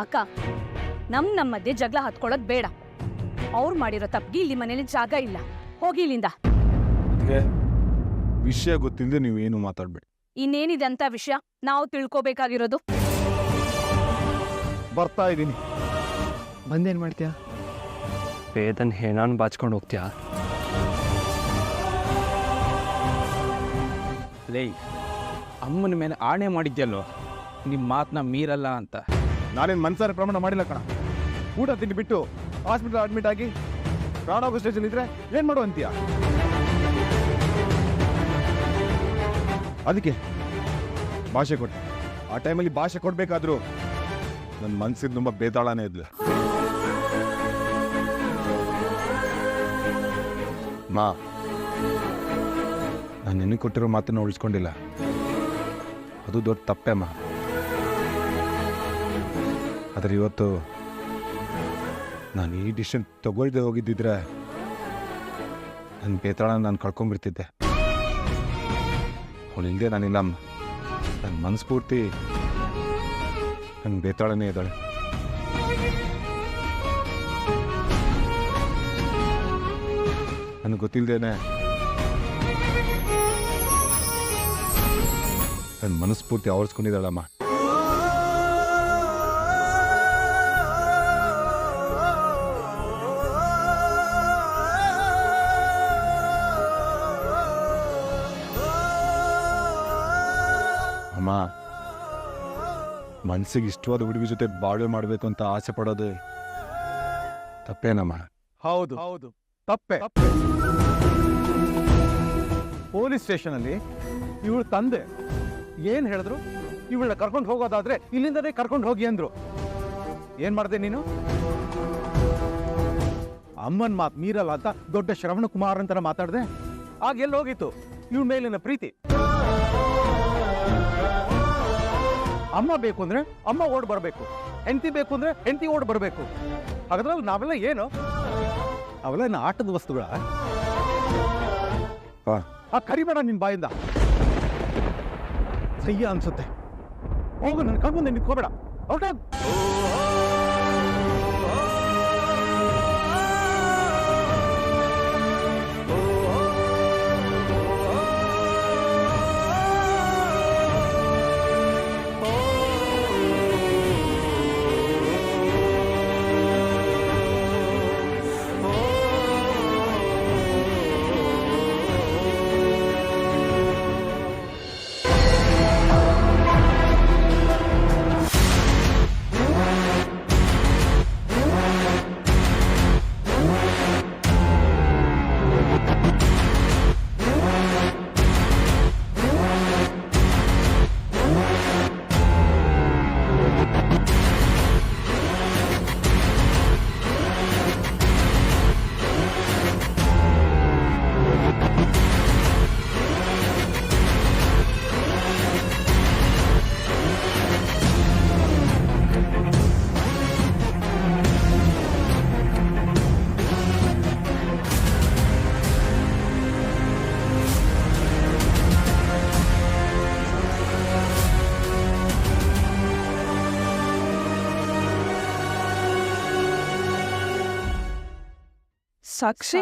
ಅಕ್ಕ ನಮ್ಮ ಮಧ್ಯೆ ಜಗಳ ಹತ್ಕೊಳ್ಳೋದು ಬೇಡ. ಅವ್ರು ಮಾಡಿರೋ ತಪ್ಪಿಗೆ ಇಲ್ಲಿ ಮನೇಲಿ ಜಾಗ ಇಲ್ಲ. ಹೋಗಿ ಇಲ್ಲಿಂದ. ವಿಷಯ ಗೊತ್ತಿಲ್ಲದೆ ನೀವೇನು ಮಾತಾಡ್ಬೇಡಿ. ಇನ್ನೇನಿದೆ ಅಂತ ವಿಷಯ ನಾವು ತಿಳ್ಕೋಬೇಕಾಗಿರೋದು. ಬರ್ತಾ ಇದ್ದೀನಿ. ಬಂದೇನು ಮಾಡ್ತೀಯಾ? ವೇದನ್ ಹೇನಾನ್ ಬಾಚ್ಕೊಂಡು ಹೋಗ್ತೀಯಾ? ಲೇ, ಅಮ್ಮನ ಮೇಲೆ ಆಣೆ ಮಾಡಿದ್ಯಲ್ಲೋ ನಿಮ್ಮ ಮಾತನ್ನ ಮೀರಲ್ಲ ಅಂತ. ನಾನೇನು ಮನ್ಸಾರ ಪ್ರಮಾಣ ಮಾಡಿಲ್ಲ ಕಣ. ಊಟ ತಿಂಡಿ ಬಿಟ್ಟು ಹಾಸ್ಪಿಟಲ್ ಅಡ್ಮಿಟ್ ಆಗಿ ಪ್ರಾಣಾಗೋ ಸ್ಟೇಷನ್ ಇದ್ರೆ ಏನು ಮಾಡು ಅಂತೀಯ? ಅದಕ್ಕೆ ಭಾಷೆ ಕೊಟ್ಟೆ. ಆ ಟೈಮಲ್ಲಿ ಭಾಷೆ ಕೊಡಬೇಕಾದ್ರೂ ನನ್ನ ಮನಸ್ಸಿಗೆ ತುಂಬ ಬೇತಾಳನೇ ಇದ್ಲು. ಮಾ, ನಾನು ನಿನಗೆ ಕೊಟ್ಟಿರೋ ಮಾತನ್ನು ಉಳಿಸ್ಕೊಂಡಿಲ್ಲ. ಅದು ದೊಡ್ಡ ತಪ್ಪೆ ಮಾ. ಆದರೆ ಇವತ್ತು ನಾನು ಈ ಡಿಸಿಷನ್ ತಗೊಳ್ದೆ ಹೋಗಿದ್ದಿದ್ರೆ ನನ್ನ ಬೇತಾಳ ನಾನು ಕಳ್ಕೊಂಡ್ಬಿಡ್ತಿದ್ದೆ. ಅವಳಿಲ್ಲದೆ ನಾನಿಲ್ಲ ಅಮ್ಮ. ನನ್ನ ಮನಸ್ಫೂರ್ತಿ ನನ್ನ ಬೇತಾಳನೇ ಇದ್ದಾಳೆ. ನನಗೆ ಗೊತ್ತಿಲ್ಲದೇನೆ ನನ್ನ ಮನಸ್ಫೂರ್ತಿ ಆವರಿಸ್ಕೊಂಡಿದ್ದಾಳಮ್ಮ. ಅಮ್ಮ, ಮನಸ್ಸಿಗೆ ಇಷ್ಟವಾದ ಹುಡುಗಿ ಜೊತೆ ಬಾಳ್ವೆ ಮಾಡಬೇಕು ಅಂತ ಆಸೆ ಪಡೋದು ತಪ್ಪೇನಮ್ಮ? ಹೌದು ಹೌದು, ತಪ್ಪೆ. ಪೊಲೀಸ್ ಸ್ಟೇಷನಲ್ಲಿ ಇವಳು ತಂದೆ ಏನ್ ಹೇಳಿದ್ರು? ಇವಳನ್ನ ಕರ್ಕೊಂಡು ಹೋಗೋದಾದ್ರೆ ಇಲ್ಲಿಂದನೇ ಕರ್ಕೊಂಡು ಹೋಗಿ ಅಂದ್ರು. ಏನ್ ಮಾಡಿದೆ ನೀನು? ಅಮ್ಮನ್ ಮಾತು ಮೀರಲ್ಲ ಅಂತ ದೊಡ್ಡ ಶ್ರವಣ ಕುಮಾರ್ ಅಂತರ ಮಾತಾಡ್ದೆ. ಆಗ ಎಲ್ಲೋಗಿತ್ತು ಇವಳ ಮೇಲಿನ ಪ್ರೀತಿ? ಅಮ್ಮ ಬೇಕು ಅಂದ್ರೆ ಅಮ್ಮ ಓಡ್ ಬರಬೇಕು, ಹೆಂಡತಿ ಬೇಕು ಅಂದ್ರೆ ಹೆಂಡತಿ ಓಡ್ ಬರಬೇಕು. ಹಾಗಾದ್ರೆ ನಾವೆಲ್ಲ ಏನು? ಅವೆಲ್ಲ ಆಟದ ವಸ್ತುಗಳ? ಆ ಕರಿಬೇಡ ನಿನ್ ಬಾಯಿಂದ. ಸಯ್ಯ ಅನ್ಸುತ್ತೆ. ಹೋಗು, ನನ್ನ ಕಣ್ಮುಂದೆ ನಿಂತ್ಕೋಬೇಡ. ಔಟ. ಸಾಕ್ಷಿ,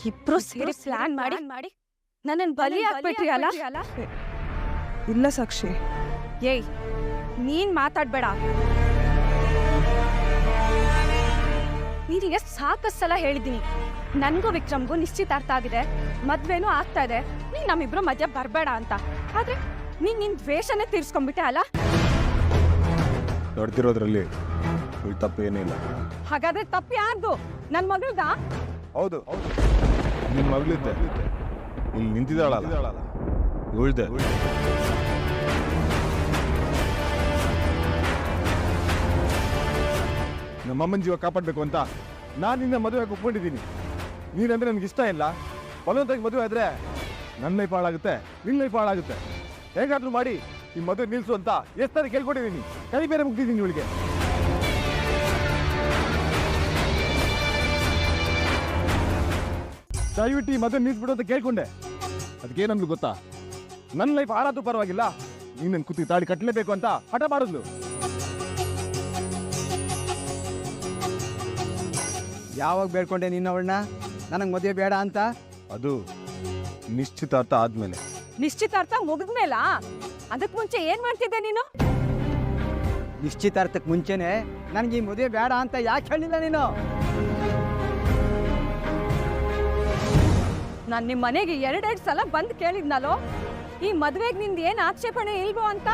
ಇಬ್ರು ಸೇರಿ ಪ್ಲಾನ್ ಮಾಡಿ ನನ್ನನ್ನು ಬಲಿ ಹಾಕ್ಬಿಟ್ರಿ ಅಲ್ಲ? ಇಲ್ಲ ಸಾಕ್ಷಿ. ಏಯ್, ನೀನ್ ಮಾತಾಡ್ಬೇಡ. ನೀನಿಗೆ ಸಾಕಷ್ಟು ಸಲ ಹೇಳಿದ್ದೀನಿ, ನನ್ಗೂ ವಿಕ್ರಮ್ಗೂ ನಿಶ್ಚಿತಾರ್ಥ ಆಗಿದೆ, ಮದ್ವೆನೂ ಆಗ್ತಾ ಇದೆ, ನೀನ್ ನಮ್ಮಿಬ್ರು ಮಧ್ಯ ಬರ್ಬೇಡ ಅಂತ. ಆದ್ರೆ ನೀನ್ ನಿನ್ ದ್ವೇಷನೇ ತೀರ್ಸ್ಕೊಂಡ್ಬಿಟ್ಟೆ ಅಲ್ಲ? ನಡೆದಿರೋದ್ರಲ್ಲಿ ಇಲ್ಲಿ ತಪ್ಪು ಏನಿಲ್ಲ. ಹಾಗಾದ್ರೆ ತಪ್ಪು ಯಾರ್ದು? ನನ್ನ ಮಗಳ್ದಾ? ಹೌದು, ನಿನ್ನ ಮಗಳಿದ್ದೆ ಇಲ್ಲಿ ನಿಂತಿದ್ದಾಳಲ್ಲ ಉಳ್ದೆ. ನಮ್ಮಮ್ಮನ ಜೀವ ಕಾಪಾಡಬೇಕು ಅಂತ ನಾನು ನಿನ್ನ ಮದುವೆ ಒಪ್ಕೊಂಡಿದ್ದೀನಿ. ನೀನಂದ್ರೆ ನನಗೆ ಇಷ್ಟ ಇಲ್ಲ. ಬಲವಂತಾಗಿ ಮದುವೆ ಆದ್ರೆ ನನ್ನ ಲೈಫ್ ಹಾಳಾಗುತ್ತೆ, ನಿನ್ನ ಲೈಫ್ ಹಾಳಾಗುತ್ತೆ. ಹೇಗಾದ್ರೂ ಮಾಡಿ ಈ ಮದುವೆ ನಿಲ್ಸು ಅಂತ ಎಷ್ಟಾದ್ರೂ ಕೇಳ್ಕೊಂಡಿದ್ದೀನಿ. ಕೈ ಬೇರೆ ಮುಗ್ದಿದ್ದೀನಿ ಇವಳಿಗೆ. ದಯವಿಟ್ಟು ಈ ಮದುವೆ ನಿಲ್ಸ್ಬಿಡು ಅಂತ ಕೇಳ್ಕೊಂಡೆ. ಅದಕ್ಕೇನಂದ್ರು ಗೊತ್ತಾ, ನನ್ನ ಲೈಫ್ ಹಾಳಾದ್ರೂ ಪರವಾಗಿಲ್ಲ, ನೀನು ನನ್ನ ಕುತ್ತಿಗೆ ತಾಳಿ ಕಟ್ಟಲೇಬೇಕು ಅಂತ ಹಠ ಮಾಡಿದ್ಲು. ಯಾವಾಗ ಬೇಡ್ಕೊಂಡೆ ನಿನ್ನವಳನ್ನ ನನಗೆ ಮದುವೆ ಬೇಡ ಅಂತ? ಅದು ನಿಶ್ಚಿತಾರ್ಥ ಆದ್ಮೇಲೆ. ನಿಶ್ಚಿತಾರ್ಥ ಮುಗಿದ್ಮೇಲ? ಅದಕ್ ಮುಂಚೆ ಏನ್ ಮಾಡ್ತಿದ್ದೆ ನೀನು? ನಿಶ್ಚಿತಾರ್ಥಕ್ಕೆ ಮುಂಚೆನೆ ನನಗೆ ಈ ಮದುವೆ ಬೇಡ ಅಂತ ಯಾಕೆ ಹೇಳಿಲ್ಲ ನೀನು? ನಾನು ನಿಮ್ಮ ಮನೆಗೆ ಎರಡೆರಡು ಸಲ ಬಂದು ಕೇಳಿದ್ನಲ್ಲೋ, ಈ ಮದ್ವೆಗೆ ನಿಂದ ಏನ್ ಆಕ್ಷೇಪಣೆ ಇಲ್ವೋ ಅಂತ.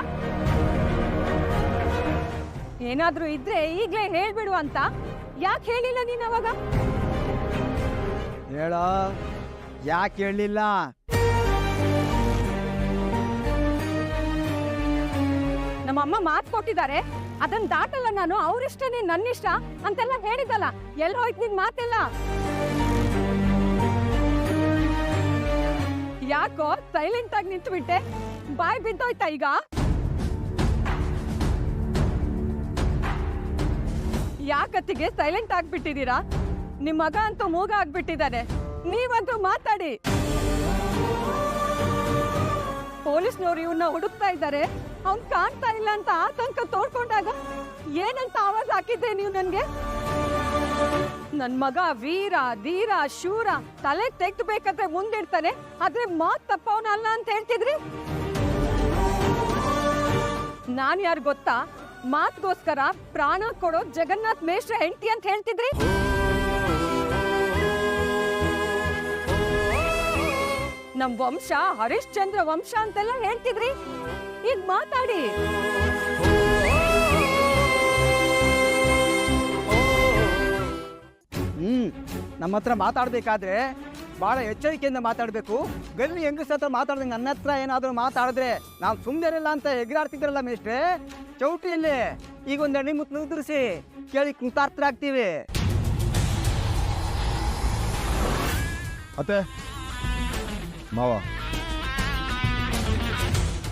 ಏನಾದ್ರೂ ಇದ್ರೆ ಈಗ್ಲೇ ಹೇಳ್ಬಿಡು ಅಂತ ಯಾಕೆ ಹೇಳಿಲ್ಲ ನೀನ್ ಅವಾಗ? ಹೇಳೋ, ಯಾಕೆ ಹೇಳಲಿಲ್ಲ? ನಮ್ಮಮ್ಮ ಮಾತು ಕೊಟ್ಟಿದ್ದಾರೆ, ಅದನ್ನ ದಾಟಲ್ಲ ನಾನು. ಅವ್ರಿಷ್ಟನೇ ನನ್ನಿಷ್ಟ ಅಂತೆಲ್ಲ ಹೇಳಿದಲ್ಲ, ಎಲ್ಲಿ ಹೋಯ್ತು ನಿನ್ ಮಾತೆಲ್ಲ? ಯಾಕೋ ಸೈಲೆಂಟ್ ಆಗಿ ನಿಂತು ಬಿಟ್ಟೆ? ಬಾಯ್ ಬಿದ್ದೋಯ್ತಾ ಈಗ? ಯಾಕತ್ತಿಗೆ ಸೈಲೆಂಟ್ ಆಗ್ಬಿಟ್ಟಿದ್ದೀರಾ? ನಿಮ್ ಮಗ ಅಂತೂ ಮೂಗ ಆಗ್ಬಿಟ್ಟಿದ್ದಾರೆ, ನೀವಂತೂ ಮಾತಾಡಿ. ಪೊಲೀಸ್ನವ್ರು ಇವನ್ನ ಹುಡುಕ್ತಾ ಇದ್ದಾರೆ, ಅವ್ನ್ ಕಾಣ್ತಾ ಇಲ್ಲ ಅಂತ ಆತಂಕ ತೋಡ್ಕೊಂಡಾಗ ಏನಂತ ಆವಾಜ್ ಹಾಕಿದ್ದೆ ನೀವು ನನ್ಗೆ? ನನ್ ಮಗ ವೀರ ಧೀರ ಶೂರ, ತಲೆ ತೆಗ್ದು ಮುಂದಿಡ್ತಾನೆ, ಆದ್ರೆ ಮಾತ್ ತಪ್ಪವನಲ್ಲ ಅಂತ ಹೇಳ್ತಿದ್ರಿ. ನಾನ್ ಯಾರು ಗೊತ್ತಾ? ಮಾತ್ಗೋಸ್ಕರ ಪ್ರಾಣ ಕೊಡೋ ಜಗನ್ನಾಥ್ ಮೇಷ್ಟ್ರ ಹೆಂಡತಿ ಅಂತ ಹೇಳ್ತಿದ್ರಿ. ನಮ್ ವಂಶ ಹರಿಶ್ಚಂದ್ರ ವಂಶ ಅಂತೆಲ್ಲ ಹೇಳ್ತಿದ್ರಿ. ಈಗ ಮಾತಾಡಿ. ನಮ್ಮ ಹತ್ರ ಮಾತಾಡ್ಬೇಕಾದ್ರೆ ಬಹಳ ಎಚ್ಚರಿಕೆಯಿಂದ ಮಾತಾಡಬೇಕು. ಗಲ್ಲಿ ಹೆಂಗಸ ಹತ್ರ ಮಾತಾಡ್ದಂಗೆ ನನ್ನ ಹತ್ರ ಏನಾದರೂ ಮಾತಾಡಿದ್ರೆ ನಾವು ಸುಮ್ಮನಿರಲ್ಲ ಅಂತ ಎಗರಾಡ್ತಿದ್ರಲ್ಲ ಮೇಷ್ಟ್ರೆ, ಚೌಟಿಯಲ್ಲಿ ಈಗ ಒಂದು ಎಣ್ಣೆ ಮುತ್ತು ಉದುರಿಸಿ ಕೇಳಿ ಕೃತಾರ್ಥರಾಗ್ತೀವಿ. ಅತ್ತೆ ಮಾವ,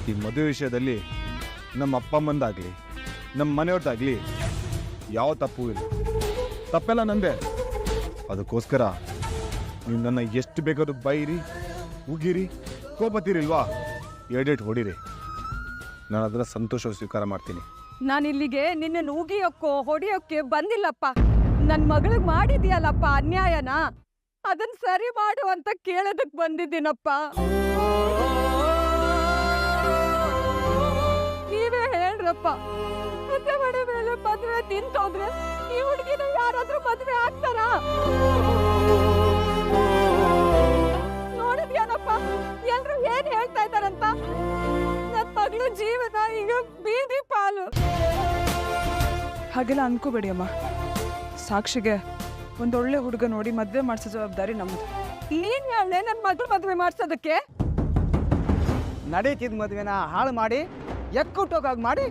ಈ ಮದುವೆ ವಿಷಯದಲ್ಲಿ ನಮ್ಮ ಅಪ್ಪ ಅಮ್ಮಂದಾಗ್ಲಿ ನಮ್ಮ ಮನೆಯವ್ರದ್ದಾಗ್ಲಿ ಯಾವ ತಪ್ಪು ಇಲ್ಲ. ತಪ್ಪೆಲ್ಲ ನಂದೆ. ಅದಕ್ಕೋಸ್ಕರ ನೀವು ನನ್ನ ಎಷ್ಟು ಬೇಕಾದ್ರೂ ಬೈರಿ, ಉಗಿರಿ, ಕೋಪತ್ತೀರಿಲ್ವಾ, ಎಡೆಟ್ ಹೊಡಿರಿ, ನಾನು ಅದರ ಸಂತೋಷ ಸ್ವೀಕಾರ ಮಾಡ್ತೀನಿ. ನಾನಿಲ್ಲಿಗೆ ನಿನ್ನ ಉಗಿಯೋಕ್ಕೋ ಹೊಡಿಯೋಕ್ಕೆ ಬಂದಿಲ್ಲಪ್ಪ. ನನ್ ಮಗಳಿಗೆ ಮಾಡಿದ್ಯಲ್ಲಪ್ಪ ಅನ್ಯಾಯನ, ಅದನ್ನ ಸರಿ ಮಾಡು ಅಂತ ಕೇಳೋದಕ್ ಬಂದಿದ್ದೀನಪ್ಪ. ನೀವೇ ಹೇಳ್ರಪ್ಪ, ಮತ್ತೆ ಮನೆ ಮೇಲೆ ಮದ್ವೆ ತಿಂತೋದ್ರೆ ಈ ಹುಡುಗಿನ ಯಾರಾದ್ರೂ ಮದ್ವೆ ಆಗ್ತಾರ? ನೋಡಿದ್ಯಾನಪ್ಪ ಎಲ್ರು ಏನ್ ಹೇಳ್ತಾ ಇದ್ದಾರಂತ? ನನ್ ಮಗಳ ಜೀವನ ಈಗ ಬೀದಿ ಪಾಲು. ಹಾಗೆಲ್ಲ ಅನ್ಕೋಬೇಡಿ ಅಮ್ಮ. ಸಾಕ್ಷಿಗೆ ಒಂದೊಳ್ಳೆ ಹುಡುಗ ನೋಡಿ ಮದುವೆ ಮಾಡಿಸೋ ಜವಾಬ್ದಾರಿ ನಮ್ದು. ನೀನ್ ಹೇಳಲೆ ನನ್ ಮಗಳು ಮದ್ವೆ ಮಾಡ್ಸೋದಕ್ಕೆ? ನಡೀತಿದ್ ಮದುವೆನ ಹಾಳು ಮಾಡಿ ಎಕ್ಕುಟ್ಟೋಗಾಗಿ ಮಾಡಿ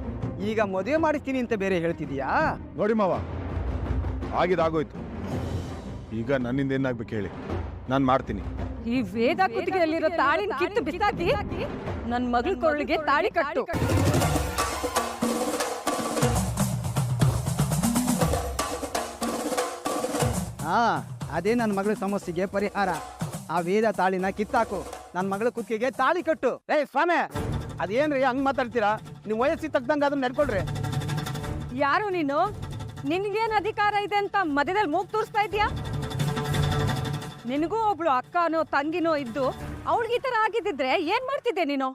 ಈಗ ಮದುವೆ ಮಾಡಿಸ್ತೀನಿ ಅಂತ ಬೇರೆ ಹೇಳ್ತಿದ್ಯಾ? ನೋಡಿ ಮಾವ, ಆಗಿದಾಗೋಯ್ತು. ಈಗ ನನ್ನಿಂದ ಏನಾಗ್ಬೇಕು ಹೇಳಿ, ನಾನು ಮಾಡ್ತೀನಿ. ಈ ವೇದ ಕುತ್ತಿಗೆಯಲ್ಲಿರೋ ತಾಳಿನ ಕಿತ್ತು ಬಿಸಾಕಿ ನನ್ ಮಗಳ ಕೊರಳಿಗೆ ತಾಳಿ ಕಟ್ಟು. ಹಾ, ಅದೇ ನನ್ನ ಮಗಳ ಸಮಸ್ಯೆಗೆ ಪರಿಹಾರ. ಆ ವೇದ ತಾಳಿನ ಕಿತ್ತಾಕು, ನನ್ನ ಮಗಳ ಕುತ್ತಿಗೆಗೆ ತಾಳಿ ಕಟ್ಟು. ಸ್ವಾಮಿ, ಅದೇನ್ರಿ ಹಂಗ್ ಮಾತಾಡ್ತೀರಾ? ನೀವು ವಯಸ್ಸಿಗೆ ತಕ್ಕಂಗೆ ಅದನ್ನ ನಡ್ಕೊಳ್ರಿ. ಯಾರು ನೀನು? ನಿನ್ಗೇನ್ ಅಧಿಕಾರ ಇದೆ ಅಂತ ಮಧ್ಯದಲ್ಲಿ ಮೂಗ್ ತೋರಿಸ್ತಾ ಇದೀಯಾ? ನಿನಗೂ ಒಬ್ಳು ಅಕ್ಕನೋ ತಂಗಿನೋ ಇದ್ದು ಅವಳಿಗೆ ಈ ತರ ಆಗಿದ್ದಿದ್ರೆ ಏನ್ ಮಾಡ್ತಿದ್ದೆ ನೀನು?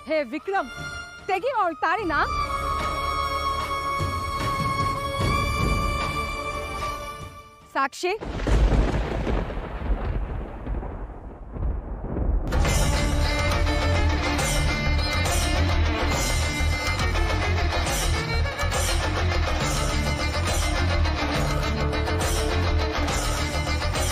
ಹೇ ವಿಕ್ರಮ್, ತೆಗಿಯೋ ಅವಳ ತಾಳಿನ. ಸಾಕ್ಷಿ,